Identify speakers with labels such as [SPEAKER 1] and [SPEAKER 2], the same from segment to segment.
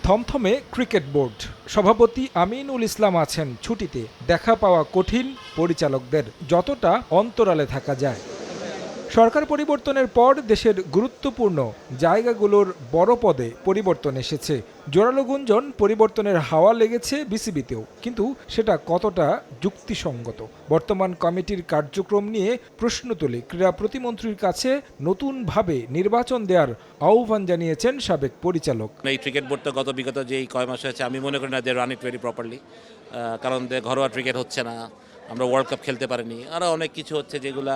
[SPEAKER 1] থমথমে cricket board. সভাপতি আমিনুল ইসলাম আছেন ছুটিতে। দেখা পাওয়া কঠিন পরিচালকদের, যতটা অন্তরালে থাকা যায়। সরকার পরিবর্তনের পর দেশের গুরুত্বপূর্ণ জায়গাগুলোর বড় পদে পরিবর্তন এসেছে। জোরালো গুঞ্জন পরিবর্তনের হাওয়া লেগেছে বিসিবিতেও, কিন্তু সেটা কতটা যুক্তিসঙ্গত? বর্তমান কমিটির কার্যক্রম নিয়ে প্রশ্ন তুলে ক্রীড়া প্রতিমন্ত্রীর কাছে নতুনভাবে নির্বাচন দেওয়ার আহ্বান জানিয়েছেন সাবেক পরিচালক।
[SPEAKER 2] এই ক্রিকেট বোর্ড তো বিগত যেই কয় মাস হয়েছে আমি মনে করি না they ran it very properly, কারণ ঘরোয়া ক্রিকেট হচ্ছে না, আমরা ওয়ার্ল্ড কাপ খেলতে পারিনি, আরও অনেক কিছু হচ্ছে যেগুলা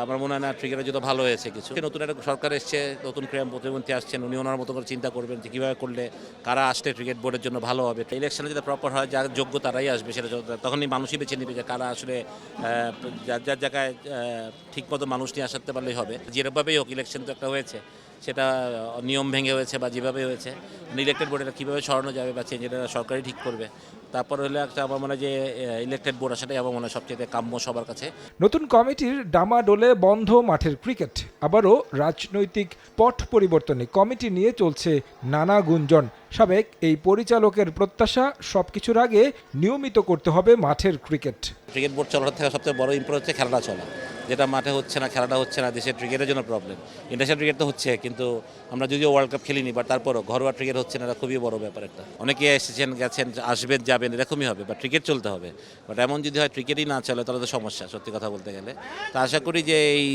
[SPEAKER 2] আমার মনে হয় না ক্রিকেটের জন্য ভালো হয়েছে। কিছু নতুন একটা সরকার এসছে, নতুন ক্রীড়া প্রতিমন্ত্রী আসছেন, উনি ওনার মতো করে চিন্তা করবেন যে কীভাবে করলে কারা আসলে ক্রিকেট বোর্ডের জন্য ভালো হবে। ইলেকশনে যদি প্রপার হয়, যার যোগ্য তারাই আসবে, সেটা তখনই মানুষই বেছে নিবে যে কারা আসলে যার যার জায়গায় ঠিকমতো মানুষ নিয়ে আসতে পারলেই হবে। যেভাবেই হোক ইলেকশন তো একটা হয়েছে, সেটা নিয়ম ভেঙে হয়েছে বা যেভাবে হয়েছে, ইলেকটেড বোর্ড এটা কীভাবে সরানো যাবে বা চেঞ্জ, এটা সরকারই ঠিক করবে। তারপর হলে একটা আমার মনে হয় যে ইলেকটেড বোর্ড আসাটাই আমার মনে হয় সবচেয়ে কাম্য সবার কাছে।
[SPEAKER 1] নতুন কমিটির ডামাডোলে বন্ধ মাঠের ক্রিকেট, আবারও রাজনৈতিক পট পরিবর্তনে কমিটি নিয়ে চলছে নানা গুঞ্জন। সাবেক এই পরিচালকের প্রত্যাশা, সবকিছুর আগে নিয়মিত করতে হবে মাঠের ক্রিকেট।
[SPEAKER 2] ক্রিকেট বোর্ড চলার থেকে সবচেয়ে বড় ইম্পর্টেন্ট হচ্ছে খেলাটা চলা, যেটা মাঠে হচ্ছে না, খেলাটা হচ্ছে না, দেশের ক্রিকেটের জন্য প্রবলেম। ইন্টারন্যাশনাল ক্রিকেট তো হচ্ছে, কিন্তু আমরা যদিও ওয়ার্ল্ড কাপ খেলিনি, বাট তারপরও ঘরোয়া ক্রিকেট হচ্ছে না, এটা খুবই বড় ব্যাপার একটা। অনেকে এসেছেন গেছেন, আসবেন যাবেন, এরকমই হবে, বাট ক্রিকেট চলতে হবে। বাট এমন যদি হয় ক্রিকেটই না চলে, তাহলে তো সমস্যা, সত্যি কথা বলতে গেলে। তো আশা করি যে এই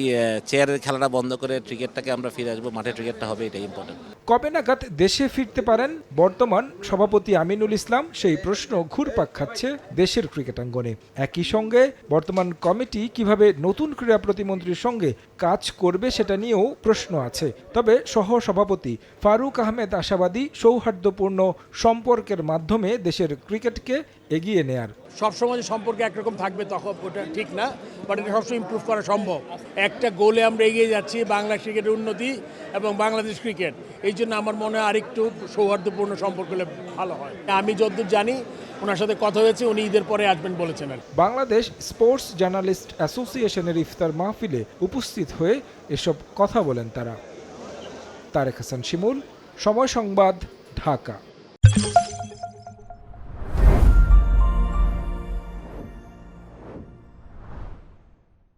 [SPEAKER 2] চেয়ারের খেলাটা বন্ধ করে ক্রিকেটটাকে আমরা ফিরে আসবো, মাঠে ক্রিকেটটা হবে, এটাই ইম্পর্টেন্ট।
[SPEAKER 1] কবে নাগাদ দেশে ফিরতে পারেন বর্তমান সভাপতি আমিনুল ইসলাম? সেই প্রশ্ন ঘুরপাক খাচ্ছে দেশের ক্রিকেটাঙ্গনে। একই সঙ্গে বর্তমান কমিটি কিভাবে নতুন ক্রীড়া প্রতিমন্ত্রীর সঙ্গে কাজ করবে সেটা নিয়েও প্রশ্ন আছে। তবে সহ সভাপতি ফারুক আহমেদ আশাবাদী সৌহার্দ্যপূর্ণ সম্পর্কের মাধ্যমে দেশের ক্রিকেটকে এগিয়ে নেয়ার।
[SPEAKER 3] সবসময় যে সম্পর্ক একরকম থাকবে তখন ওটা ঠিক না, বাট এটা সবসময় ইমপ্রুভ করা সম্ভব। একটা গোলে আমরা এগিয়ে যাচ্ছি, বাংলা ক্রিকেটের উন্নতি এবং বাংলাদেশ ক্রিকেট। এই জন্য আমার মনে হয় আরেকটু সৌহার্দ্যপূর্ণ সম্পর্ক হলে ভালো হয়। আমি যতদূর জানি ওনার সাথে কথা হয়েছে, উনি ঈদের পরে আসবেন বলেছেন।
[SPEAKER 1] বাংলাদেশ স্পোর্টস জার্নালিস্ট অ্যাসোসিয়েশনের ইফতার মাহফিলে উপস্থিত হয়ে এসব কথা বলেন তারা। তারেক হাসান শিমুল, সময় সংবাদ, ঢাকা।